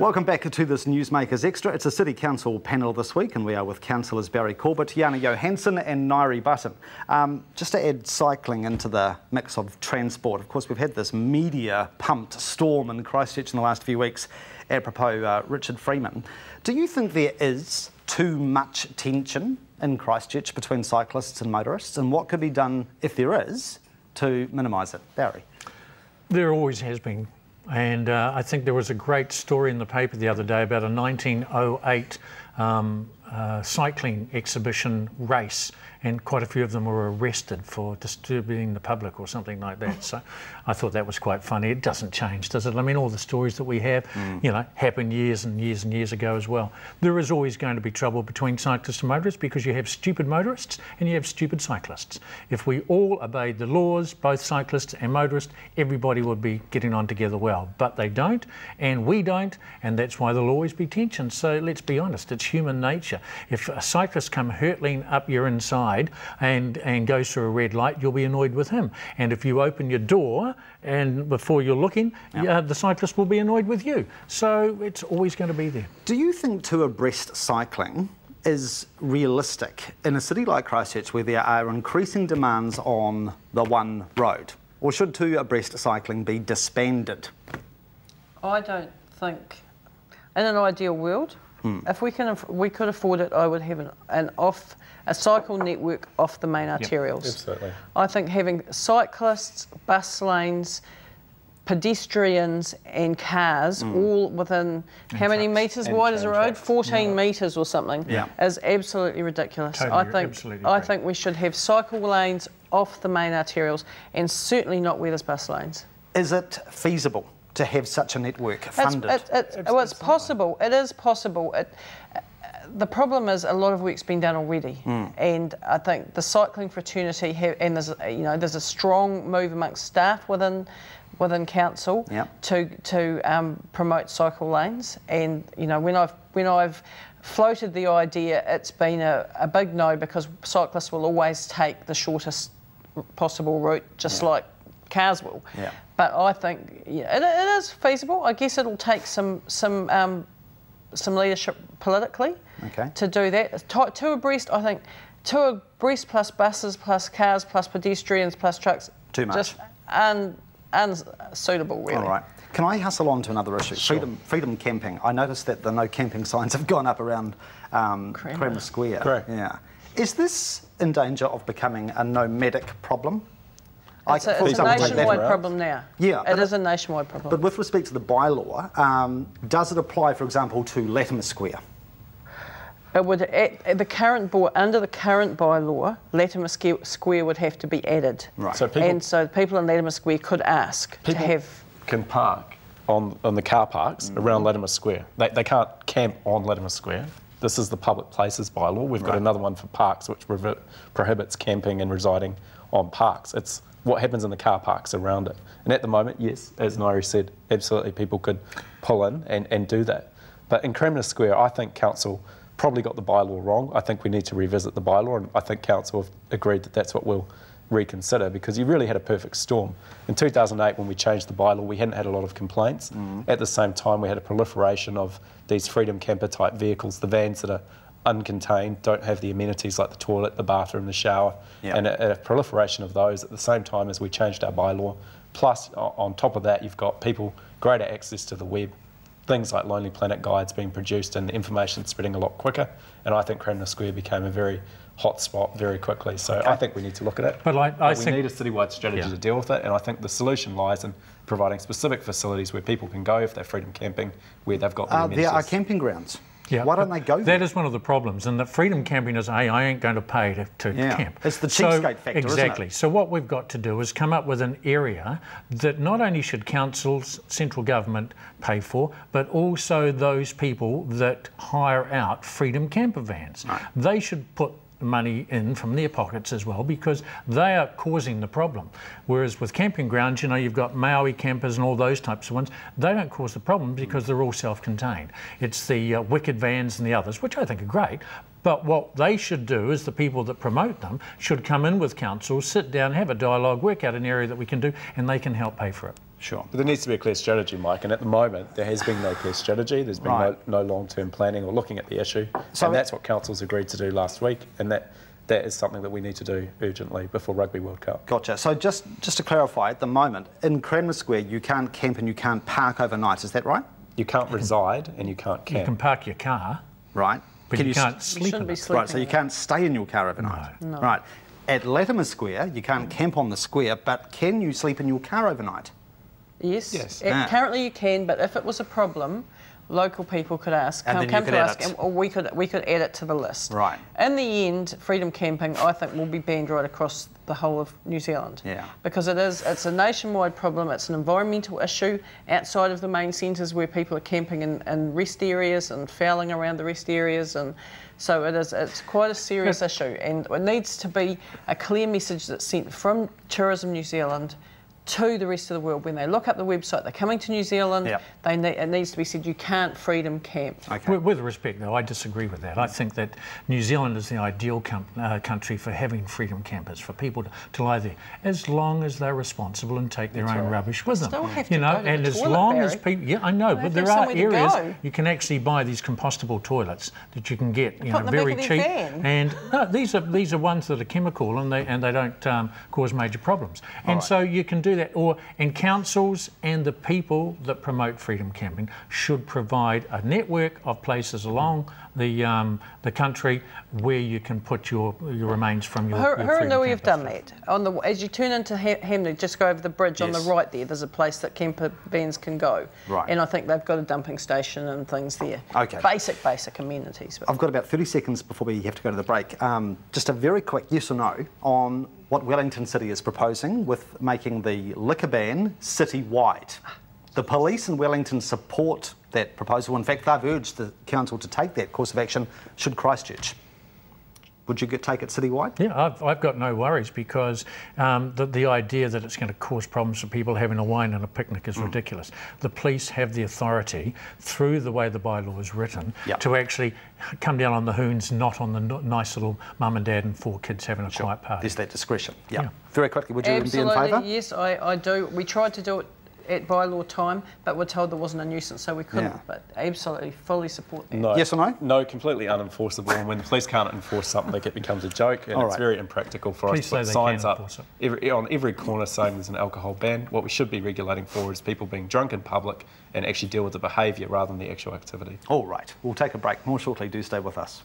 Welcome back to this Newsmakers Extra. It's a City Council panel this week, and we are with councillors Barry Corbett, Yani Johanson and Ngaire Button. Just to add cycling into the mix of transport, of course we've had this media-pumped storm in Christchurch in the last few weeks, apropos Richard Freeman. Do you think there is too much tension in Christchurch between cyclists and motorists, and what could be done, if there is, to minimise it? Barry? There always has been. And I think there was a great story in the paper the other day about a 1908 cycling exhibition race, and quite a few of them were arrested for disturbing the public or something like that. So I thought that was quite funny. It doesn't change, does it? I mean, all the stories that we have, you know, happened years and years and years ago as well. There is always going to be trouble between cyclists and motorists because you have stupid motorists and you have stupid cyclists. If we all obeyed the laws, both cyclists and motorists, everybody would be getting on together well. But they don't, and we don't, and that's why there'll always be tension. So let's be honest, it's human nature. If a cyclist comes hurtling up your inside and goes through a red light, you'll be annoyed with him. And if you open your door and before you're looking, the cyclist will be annoyed with you. So it's always going to be there. Do you think two abreast cycling is realistic in a city like Christchurch where there are increasing demands on the one road? Or should two abreast cycling be disbanded? I don't think, in an ideal world, if we could afford it, I would have a cycle network off the main arterials. Absolutely. I think having cyclists, bus lanes, pedestrians and cars all within how many metres wide is a road? 14 metres or something is absolutely ridiculous. Totally, I think we should have cycle lanes off the main arterials and certainly not where there's bus lanes. Is it feasible to have such a network funded? It's possible. It is possible. The problem is a lot of work's been done already, and I think the cycling fraternity there's a strong move amongst staff within council to promote cycle lanes. And when I've floated the idea, it's been a big no because cyclists will always take the shortest possible route, just like cars will. But I think it is feasible. I guess it'll take some leadership politically to do that. Two abreast, I think, two abreast plus buses plus cars plus pedestrians plus trucks. Too much. Just unsuitable, really. All right. Can I hustle on to another issue? Sure. Freedom camping. I noticed that the no camping signs have gone up around Creamer Square. Correct. Yeah. Is this in danger of becoming a nomadic problem? It's a nationwide problem now. Yeah. It is a nationwide problem. But with respect to the bylaw, does it apply, for example, to Latimer Square? It would, under the current bylaw, Latimer Square would have to be added. Right. So people in Latimer Square could ask to have... can park on the car parks around Latimer Square. They can't camp on Latimer Square. This is the public places bylaw. We've got another one for parks which prohibits camping and residing on parks. It's what happens in the car parks around it. And at the moment, yes, as Ngaire said, absolutely people could pull in and do that. But in Creamer Square, I think council probably got the bylaw wrong. I think we need to revisit the bylaw, and I think council have agreed that that's what we'll reconsider, because you really had a perfect storm. In 2008, when we changed the bylaw, we hadn't had a lot of complaints. At the same time, we had a proliferation of these freedom camper type vehicles, the vans that are uncontained, don't have the amenities like the toilet, the bathroom, the shower, and a proliferation of those at the same time as we changed our bylaw. Plus, on top of that, you've got people greater access to the web, things like Lonely Planet guides being produced and information spreading a lot quicker, and I think Creamer Square became a very hot spot very quickly. So I think we need to look at it. But we need a citywide strategy to deal with it, and I think the solution lies in providing specific facilities where people can go if they're freedom camping, where they've got the amenities. There are camping grounds. Why don't they go there? That is one of the problems, and the freedom camping is, hey, I ain't going to pay to camp. It's the cheapskate factor, exactly. Isn't it? So what we've got to do is come up with an area that not only should councils, central government pay for, but also those people that hire out freedom camper vans. They should put money in from their pockets as well, because they are causing the problem. Whereas with camping grounds, you've got Maui campers and all those types of ones, they don't cause the problem because they're all self-contained. It's the wicked vans and the others, which I think are great, but what they should do is the people that promote them should come in with council, sit down, have a dialogue, work out an area that we can do, and they can help pay for it. Sure. But there needs to be a clear strategy, Mike, and at the moment there has been no clear strategy. There's been no long-term planning or looking at the issue, and that's what councils agreed to do last week, and that is something that we need to do urgently before Rugby World Cup. Gotcha. So just to clarify, at the moment, in Cranmer Square, you can't camp and you can't park overnight, is that right? You can't reside and you can't camp. You can park your car. Right. But you can't sleep in it. Right, so you can't stay in your car overnight. No. Right. At Latimer Square, you can't camp on the square, but can you sleep in your car overnight? Yes. Currently you can, but if it was a problem, local people could ask, come to us, or we could add it to the list. Right. In the end, freedom camping, I think, will be banned right across the whole of New Zealand. Yeah. Because it's a nationwide problem. It's an environmental issue outside of the main centres where people are camping in rest areas and fouling around the rest areas, and so it's quite a serious issue, and it needs to be a clear message that's sent from Tourism New Zealand to the rest of the world. When they look up the website, they're coming to New Zealand, it needs to be said you can't freedom camp. Okay. With respect, though, I disagree with that. I think that New Zealand is the ideal country for having freedom campers, for people to lie there, as long as they're responsible and take their own rubbish with them. Still have to go to and the as toilet, long Barry. as people, yeah, I know, but there are areas you can actually buy these compostable toilets that you can get, very cheap. And no, these are ones that are chemical and they don't cause major problems. And so you can do that. And councils and the people that promote freedom camping should provide a network of places along the country where you can put your remains from your Hurunui have done that. As you turn into Hamley, just go over the bridge on the right there, there's a place that camper vans can go. Right. And I think they've got a dumping station and things there. Okay. Basic amenities. I've got about 30 seconds before we have to go to the break. Just a very quick yes or no on what Wellington City is proposing with making the liquor ban city-wide. The police in Wellington support that proposal. In fact, they've urged the council to take that course of action should Christchurch. Would you take it citywide? Yeah, I've got no worries because the idea that it's going to cause problems for people having a wine and a picnic is ridiculous. The police have the authority, through the way the bylaw is written, to actually come down on the hoons, not on the nice little mum and dad and 4 kids having a quiet party. There's that discretion. Yeah. Very quickly, would you Absolutely, be in favour? Yes, I do. We tried to do it at bylaw time, but we're told there wasn't a nuisance, so we couldn't. But absolutely, fully support that. No. Yes or no? No, completely unenforceable. And when the police can't enforce something, it becomes a joke, and it's very impractical for us to put signs up on every corner saying there's an alcohol ban. What we should be regulating for is people being drunk in public and actually deal with the behaviour rather than the actual activity. All right, we'll take a break. More shortly, do stay with us.